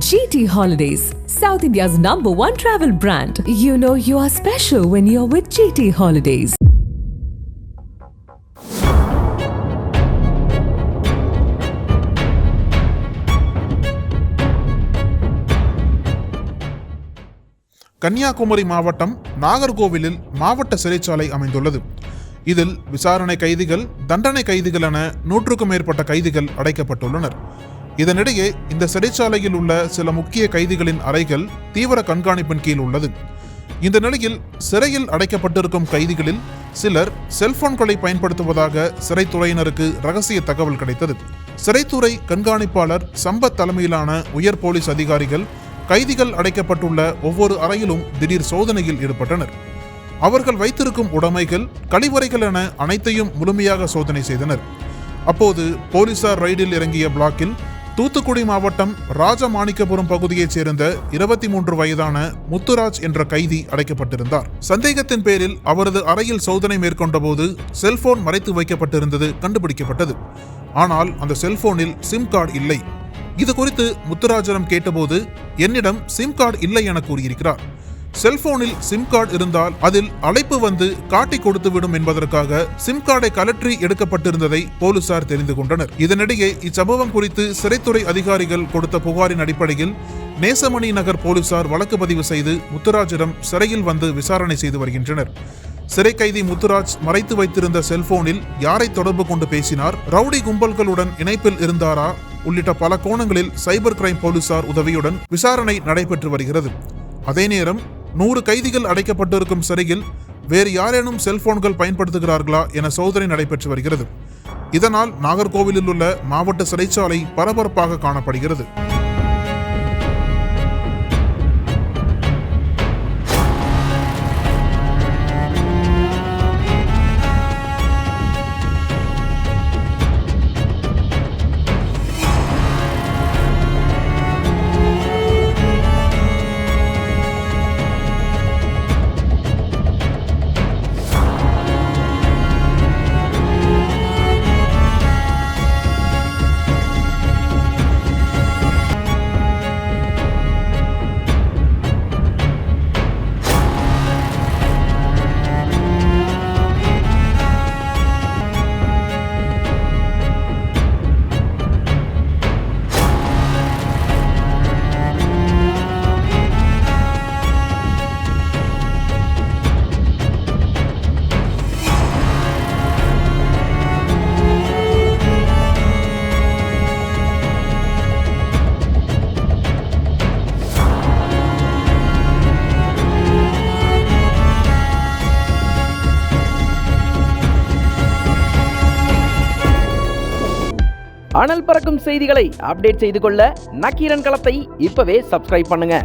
GT Holidays, South India's #1 travel brand. You know you are special when you're with GT Holidays. Kanyakumari மாவட்டம் நாகர்கோவிலில் மாவட்ட சிறைச்சாலை அமைந்துள்ளது. இதில் விசாரணை கைதிகள், தண்டனை கைதிகள் என 100க்கும் மேற்பட்ட கைதிகள் அடைக்கப்பட்டுள்ளனர். இதனிடையே இந்த சிறைச்சாலையில் உள்ள சில முக்கிய கைதிகளின் அறைகள் தீவிர கண்காணிப்பின் கீழ் உள்ளது. இந்த நிலையில் சிறையில் அடைக்கப்பட்டிருக்கும் கைதிகளில் சிலர் செல்போன்களை பயன்படுத்துவதாக சிறைத்துறையினருக்கு ரகசிய தகவல் கிடைத்தது. சிறைத்துறை கண்காணிப்பாளர் சம்பத் தலைமையிலான உயர் போலீஸ் அதிகாரிகள் கைதிகள் அடைக்கப்பட்டுள்ள ஒவ்வொரு அறையிலும் திடீர் சோதனையில் ஈடுபட்டனர். அவர்கள் வைத்திருக்கும் உடைமைகள், கழிவறைகள் என அனைத்தையும் முழுமையாக சோதனை செய்தனர். அப்போது போலீசார் ரைடில் இறங்கிய பிளாக்கில் தூத்துக்குடி மாவட்டம் ராஜமாணிக்கபுரம் பகுதியைச் சேர்ந்த 23 வயதான முத்துராஜ் என்ற கைதி அடைக்கப்பட்டிருந்தார். சந்தேகத்தின் பேரில் அவரது அறையில் சோதனை மேற்கொண்ட போது செல்போன் மறைத்து வைக்கப்பட்டிருந்தது கண்டுபிடிக்கப்பட்டது. ஆனால் அந்த செல்போனில் சிம் கார்டு இல்லை. இது குறித்து முத்துராஜிடம் கேட்டபோது என்னிடம் சிம் கார்டு இல்லை என கூறியிருக்கிறார். செல்போனில் சிம் கார்டு இருந்தால் அதில் அழைப்பு வந்து காட்டி கொடுத்துவிடும் என்பதற்காக சிம் கார்டை கலற்றி எடுக்கப்பட்டிருந்ததை போலீசார் தெரிந்து கொண்டனர். இதனிடையே இச்சம்பவம் குறித்து சிறைத்துறை அதிகாரிகள் கொடுத்த புகாரின் அடிப்படையில் நேசமணி நகர் போலீசார் வழக்கு பதிவு செய்து முத்துராஜிடம் சிறையில் வந்து விசாரணை செய்து வருகின்றனர். சிறை கைதி முத்துராஜ் மறைத்து வைத்திருந்த செல்போனில் யாரை தொடர்பு கொண்டு பேசினார், ரவுடி கும்பல்களுடன் இணைப்பில் இருந்தாரா உள்ளிட்ட பல கோணங்களில் சைபர் கிரைம் போலீசார் உதவியுடன் விசாரணை நடைபெற்று வருகிறது. அதே நேரம் 100 கைதிகள் அடைக்கப்பட்டிருக்கும் சிறையில் வேறு யாரேனும் செல்போன்கள் பயன்படுத்துகிறார்களா என சோதனை நடைபெற்று வருகிறது. இதனால் நாகர்கோவிலில் உள்ள மாவட்ட சிறைச்சாலை பரபரப்பாக காணப்படுகிறது. அனல் பறக்கும் செய்திகளை அப்டேட் செய்து கொள்ள நக்கீரன் களத்தை இப்பவே சப்ஸ்கிரைப் பண்ணுங்க.